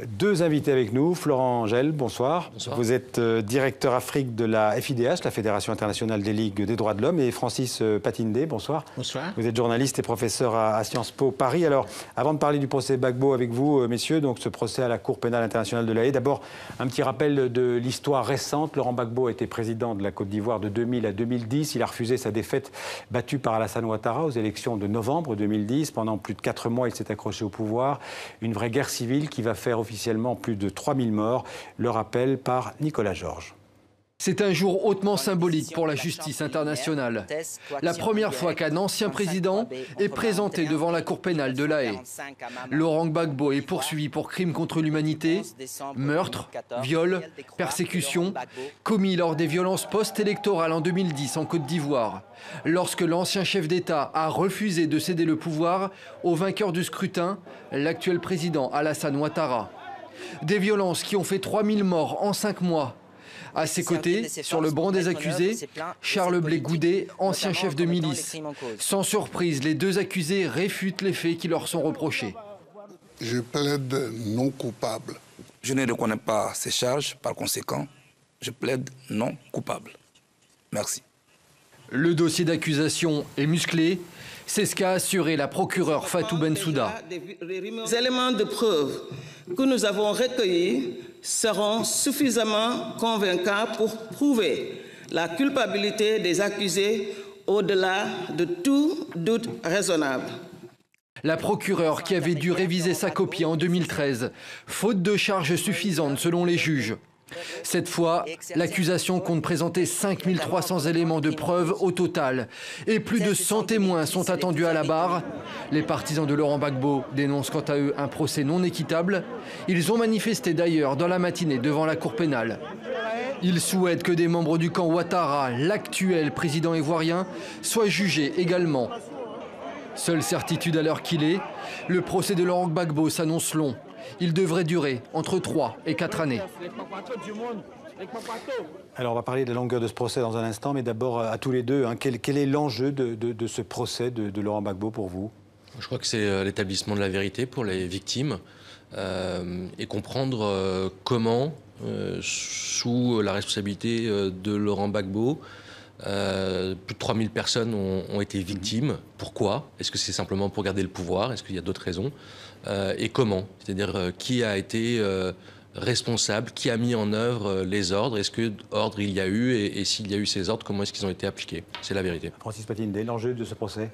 Deux invités avec nous. Florent Angel, bonsoir. Bonsoir. Vous êtes directeur Afrique de la FIDH, la Fédération internationale des ligues des droits de l'homme, et Francis Patindé, bonsoir. Bonsoir. Vous êtes journaliste et professeur à Sciences Po Paris. Alors, avant de parler du procès Gbagbo avec vous, messieurs, donc ce procès à la Cour pénale internationale de La Haye, d'abord un petit rappel de l'histoire récente. Laurent Gbagbo a été président de la Côte d'Ivoire de 2000 à 2010. Il a refusé sa défaite battue par Alassane Ouattara aux élections de novembre 2010. Pendant plus de 4 mois, il s'est accroché au pouvoir. Une vraie guerre civile qui va faire officiellement plus de 3000 morts. Le rappel par Nicolas Georges. C'est un jour hautement symbolique pour la justice internationale. La première fois qu'un ancien président est présenté devant la Cour pénale de La Haye. Laurent Gbagbo est poursuivi pour crimes contre l'humanité, meurtre, viol, persécution, commis lors des violences post-électorales en 2010 en Côte d'Ivoire, lorsque l'ancien chef d'État a refusé de céder le pouvoir au vainqueur du scrutin, l'actuel président Alassane Ouattara. Des violences qui ont fait 3000 morts en 5 mois. À ses côtés, sur le banc des accusés, Charles Blé Goudé, ancien chef de milice. Sans surprise, les deux accusés réfutent les faits qui leur sont reprochés. Je plaide non coupable. Je ne reconnais pas ces charges, par conséquent, je plaide non coupable. Merci. Le dossier d'accusation est musclé. C'est ce qu'a assuré la procureure Fatou Bensouda. Les éléments de preuve que nous avons recueillis seront suffisamment convaincants pour prouver la culpabilité des accusés au-delà de tout doute raisonnable. La procureure qui avait dû réviser sa copie en 2013, faute de charges suffisantes selon les juges. Cette fois, l'accusation compte présenter 5300 éléments de preuve au total. Et plus de 100 témoins sont attendus à la barre. Les partisans de Laurent Gbagbo dénoncent quant à eux un procès non équitable. Ils ont manifesté d'ailleurs dans la matinée devant la Cour pénale. Ils souhaitent que des membres du camp Ouattara, l'actuel président ivoirien, soient jugés également. Seule certitude à l'heure qu'il est, le procès de Laurent Gbagbo s'annonce long. Il devrait durer entre 3 et 4 années. Alors, on va parler de la longueur de ce procès dans un instant, mais d'abord, à tous les deux, quel est l'enjeu de ce procès de Laurent Gbagbo pour vous? Je crois que c'est l'établissement de la vérité pour les victimes et comprendre comment, sous la responsabilité de Laurent Gbagbo, plus de 3000 personnes ont été victimes. Pourquoi? Est-ce que c'est simplement pour garder le pouvoir? Est-ce qu'il y a d'autres raisons? Et comment? C'est-à-dire qui a été responsable, qui a mis en œuvre les ordres? Est-ce que ordre il y a eu? Et s'il y a eu ces ordres, comment est-ce qu'ils ont été appliqués? C'est la vérité. Francis Patindé, l'enjeu de ce procès?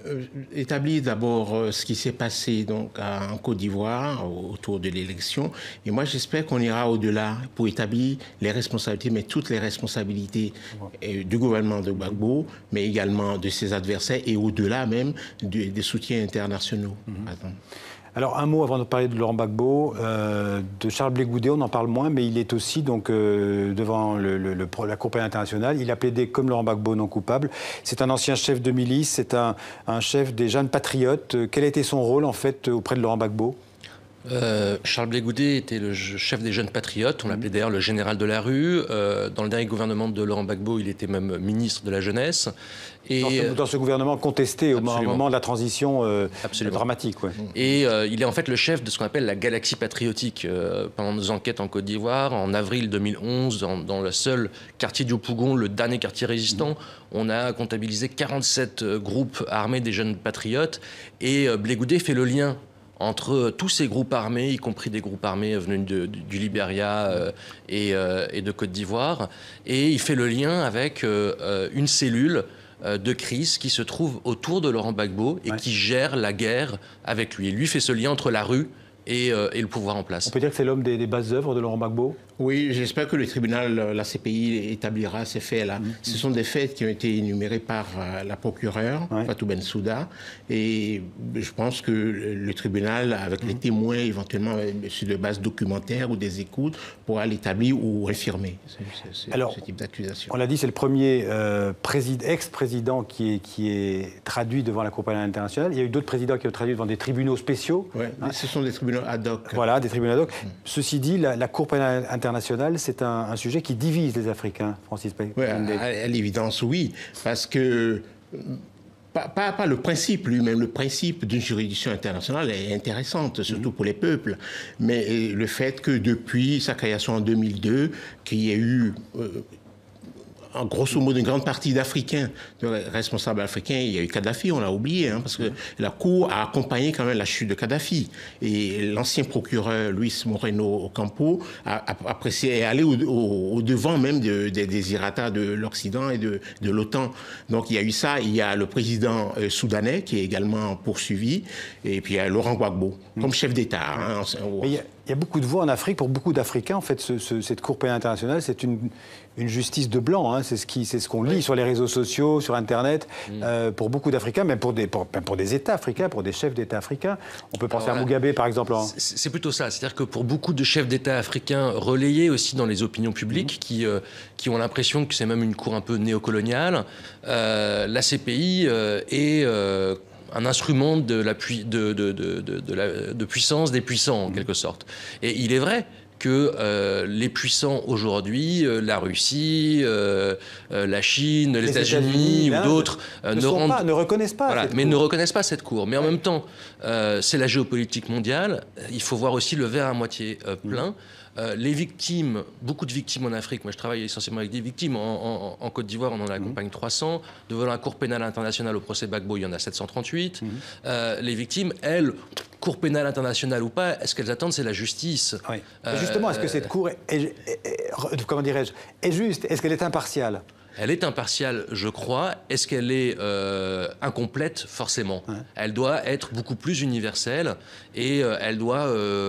Établir d'abord ce qui s'est passé donc, en Côte d'Ivoire autour de l'élection. Et moi, j'espère qu'on ira au-delà pour établir les responsabilités, mais toutes les responsabilités du gouvernement de Gbagbo, mais également de ses adversaires et au-delà même des soutiens internationaux. Alors, un mot avant de parler de Laurent Gbagbo, de Charles Blé Goudé, on en parle moins, mais il est aussi donc, devant la Cour pénale internationale. Il a plaidé comme Laurent Gbagbo non coupable. C'est un ancien chef de milice, c'est un chef des jeunes patriotes. Quel a été son rôle, en fait, auprès de Laurent Gbagbo? Charles Blé Goudé était le chef des jeunes patriotes, on l'appelait d'ailleurs le général de la rue. Dans le dernier gouvernement de Laurent Gbagbo, il était même ministre de la jeunesse. Et dans ce gouvernement contesté au moment de la transition dramatique. Ouais. Et il est en fait le chef de ce qu'on appelle la galaxie patriotique. Pendant nos enquêtes en Côte d'Ivoire, en avril 2011, dans le seul quartier d'Yopougon, le dernier quartier résistant, on a comptabilisé 47 groupes armés des jeunes patriotes. Et Blé Goudé fait le lien entre tous ces groupes armés, y compris des groupes armés venus du Libéria et de Côte d'Ivoire. Et il fait le lien avec une cellule de crise qui se trouve autour de Laurent Gbagbo et qui gère la guerre avec lui. Et lui fait ce lien entre la rue et le pouvoir en place. On peut dire que c'est l'homme des bases œuvres de Laurent Gbagbo? Oui, j'espère que le tribunal, la CPI, établira ces faits-là. Ce sont des faits qui ont été énumérés par la procureure, Fatou Bensouda, et je pense que le tribunal, avec les témoins, éventuellement sur de base documentaire ou des écoutes, pourra l'établir ou infirmer ce type d'accusation. On l'a dit, c'est le premier ex-président qui est traduit devant la Cour pénale internationale. Il y a eu d'autres présidents qui ont traduit devant des tribunaux spéciaux. Oui, ce sont des tribunaux ad hoc. Voilà, des tribunaux ad hoc. Ceci dit, la Cour pénale internationale, c'est un sujet qui divise les Africains, Francis Patindé. Oui, à l'évidence, oui. Parce que pas le principe lui-même. Le principe d'une juridiction internationale est intéressante, surtout pour les peuples. Mais le fait que depuis sa création en 2002, qu'il y ait eu... en grosso modo, une grande partie d'Africains, de responsables africains, il y a eu Kadhafi, on l'a oublié, parce que la Cour a accompagné quand même la chute de Kadhafi. Et l'ancien procureur Luis Moreno Ocampo est allé au devant même des désirata de l'Occident et de l'OTAN. Donc il y a eu ça, il y a le président soudanais qui est également poursuivi, et puis il y a Laurent Gbagbo comme chef d'État. Il y a beaucoup de voix en Afrique, pour beaucoup d'Africains, en fait, cette Cour pénale internationale, c'est une justice de blanc. C'est ce qu'on lit sur les réseaux sociaux, sur Internet. Pour beaucoup d'Africains, même pour des États africains, pour des chefs d'État africains. On peut penser à Mugabe, par exemple. C'est plutôt ça. C'est-à-dire que pour beaucoup de chefs d'État africains, relayés aussi dans les opinions publiques, qui ont l'impression que c'est même une cour un peu néocoloniale, la CPI est... un instrument de puissance des puissants, en quelque sorte. Et il est vrai que les puissants aujourd'hui, la Russie, la Chine, les États-Unis ou d'autres, ne reconnaissent pas. Voilà, mais ne reconnaissent pas cette cour. Mais en même temps, c'est la géopolitique mondiale. Il faut voir aussi le verre à moitié plein. Les victimes, beaucoup de victimes en Afrique, moi je travaille essentiellement avec des victimes, en Côte d'Ivoire on en accompagne 300, devant la Cour pénale internationale au procès Gbagbo il y en a 738, les victimes, elles, Cour pénale internationale ou pas, ce qu'elles attendent c'est la justice. Justement, est-ce que cette Cour comment dirais-je, est juste, est-ce qu'elle est impartiale ? Elle est impartiale, je crois. Est-ce qu'elle est incomplète? Forcément. Elle doit être beaucoup plus universelle et elle doit,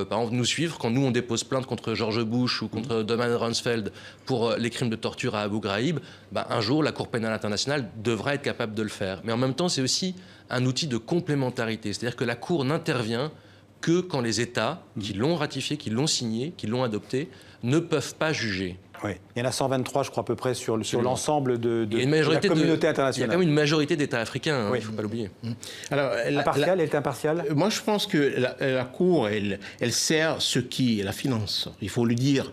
par exemple, nous suivre quand nous, on dépose plainte contre George Bush ou contre Norman Rumsfeld pour les crimes de torture à Abu Ghraib. Un jour, la Cour pénale internationale devra être capable de le faire. Mais en même temps, c'est aussi un outil de complémentarité. C'est-à-dire que la Cour n'intervient que quand les États qui l'ont ratifié, qui l'ont signé, qui l'ont adopté, ne peuvent pas juger. Oui. Il y en a 123, je crois, à peu près, sur l'ensemble de la communauté internationale. Il y a quand même une majorité d'États africains, il ne faut pas l'oublier. Alors, elle est impartiale? Moi, je pense que la Cour, elle sert ce qui la finance. Il faut le dire.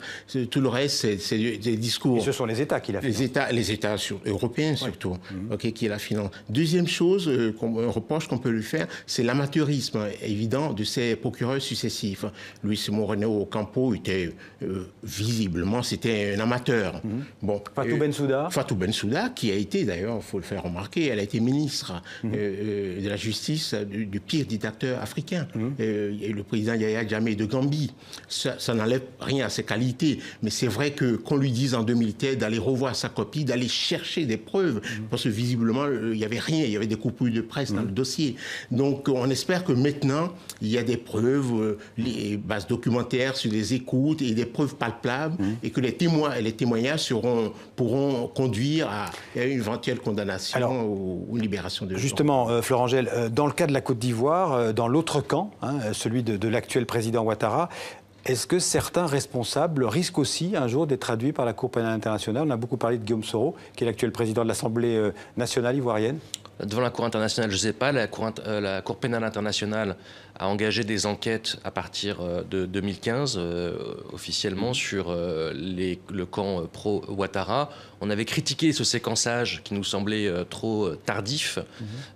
Tout le reste, c'est des discours. Et ce sont les États qui la financent. Les États européens, surtout, qui la financent. Deuxième chose, un reproche qu'on peut lui faire, c'est l'amateurisme évident de ces procureurs successifs. Luis Moreno Ocampo était visiblement, c'était un amateur. Fatou Bensouda. Fatou Bensouda, qui a été, d'ailleurs, il faut le faire remarquer, elle a été ministre de la justice du pire dictateur africain. Et le président Yahya Jammeh de Gambie. Ça n'enlève rien à ses qualités. Mais c'est vrai qu'on lui dise en 2013 d'aller revoir sa copie, d'aller chercher des preuves, parce que visiblement, il n'y avait rien. Il y avait des coupures de presse dans le dossier. Donc, on espère que maintenant, il y a des preuves, les bases documentaires sur les écoutes et des preuves palpables, et que les témoignages pourront conduire à une éventuelle condamnation ou une libération de gens. Justement, Florent Gel, dans le cas de la Côte d'Ivoire, dans l'autre camp, celui de l'actuel président Ouattara, est-ce que certains responsables risquent aussi un jour d'être traduits par la Cour pénale internationale? On a beaucoup parlé de Guillaume Soro, qui est l'actuel président de l'Assemblée nationale ivoirienne. Devant la Cour internationale, je ne sais pas. La Cour pénale internationale a engagé des enquêtes à partir de 2015, officiellement, sur le camp pro-Ouattara. On avait critiqué ce séquençage qui nous semblait trop tardif.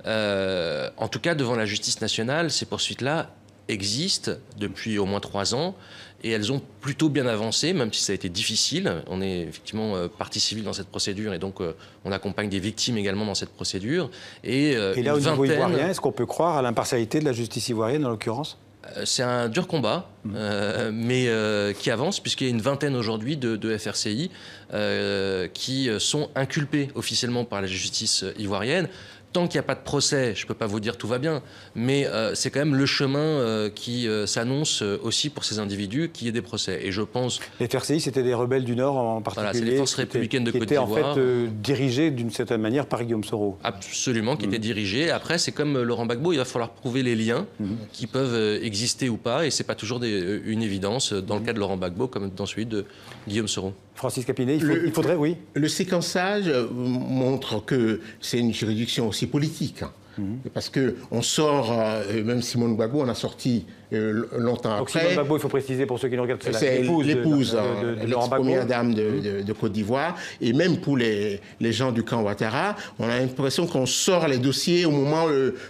En tout cas, devant la justice nationale, ces poursuites-là existent depuis au moins 3 ans. Et elles ont plutôt bien avancé, même si ça a été difficile. On est effectivement partie civile dans cette procédure et donc on accompagne des victimes également dans cette procédure. Et là, au niveau ivoirien, est-ce qu'on peut croire à l'impartialité de la justice ivoirienne, en l'occurrence? C'est un dur combat, mais qui avance, puisqu'il y a une vingtaine aujourd'hui de FRCI qui sont inculpés officiellement par la justice ivoirienne. Tant qu'il n'y a pas de procès, je ne peux pas vous dire tout va bien, mais c'est quand même le chemin qui s'annonce aussi pour ces individus, qu'il y ait des procès. Et je pense... Les FRCI, c'était des rebelles du Nord en particulier. Voilà, c'est les forces républicaines de Côte d'Ivoire. Qui étaient en fait dirigées d'une certaine manière par Guillaume Soro. Absolument, qui étaient dirigées. Après, c'est comme Laurent Gbagbo, il va falloir prouver les liens qui peuvent exister ou pas, et ce n'est pas toujours une évidence dans le cas de Laurent Gbagbo comme dans celui de Guillaume Soro. Francis Capinet, il faudrait, oui. Le séquençage montre que c'est une juridiction aussi politique. Parce qu'on sort, même Simone Gbagbo, on a sorti longtemps donc, après. Simone Gbagbo, il faut préciser pour ceux qui nous regardent, c'est l'épouse de Laurent Gbagbo. Première dame de Côte d'Ivoire. Et même pour les gens du camp Ouattara, on a l'impression qu'on sort les dossiers au moment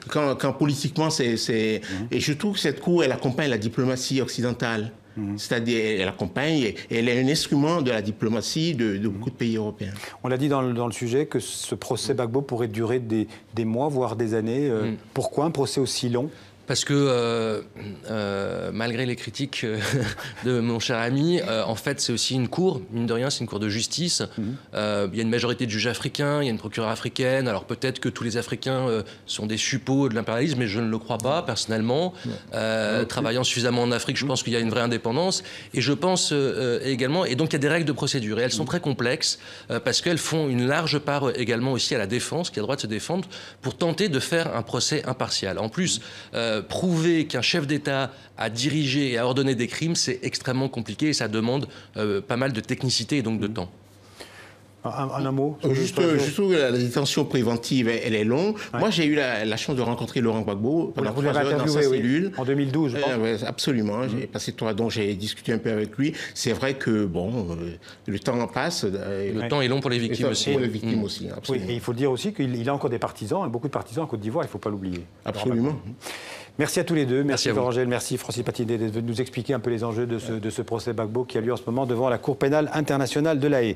quand politiquement c'est... Et je trouve que cette cour, elle accompagne la diplomatie occidentale. C'est-à-dire, elle accompagne, et elle est un instrument de la diplomatie de beaucoup de pays européens. On l'a dit dans le sujet que ce procès Gbagbo pourrait durer des mois, voire des années. Pourquoi un procès aussi long ? Parce que malgré les critiques de mon cher ami, en fait c'est aussi une cour, mine de rien c'est une cour de justice. Il y a une majorité de juges africains, il y a une procureure africaine, alors peut-être que tous les Africains sont des suppôts de l'impérialisme, mais je ne le crois pas personnellement. Travaillant suffisamment en Afrique, je pense qu'il y a une vraie indépendance. Et je pense également, et donc il y a des règles de procédure, et elles sont très complexes, parce qu'elles font une large part également aussi à la défense, qui a le droit de se défendre, pour tenter de faire un procès impartial. En plus, prouver qu'un chef d'État a dirigé et a ordonné des crimes, c'est extrêmement compliqué et ça demande pas mal de technicité et donc de temps. Un mot Juste que la détention préventive, elle est longue. Ouais. Moi, j'ai eu la chance de rencontrer Laurent Gbagbo pendant 3 heures dans sa cellule. En 2012, je pense. Ouais, absolument. J'ai passé 3 heures, donc j'ai discuté un peu avec lui. C'est vrai que, le temps passe. Le temps est long pour les victimes aussi. Pour les victimes aussi, absolument. Oui, et il faut dire aussi qu'il a encore des partisans, beaucoup de partisans en Côte d'Ivoire, il ne faut pas l'oublier. Absolument. Merci à tous les deux. Merci Florent Angèle, merci Francis Patinet de nous expliquer un peu les enjeux de ce procès Gbagbo qui a lieu en ce moment devant la Cour pénale internationale de La Haye.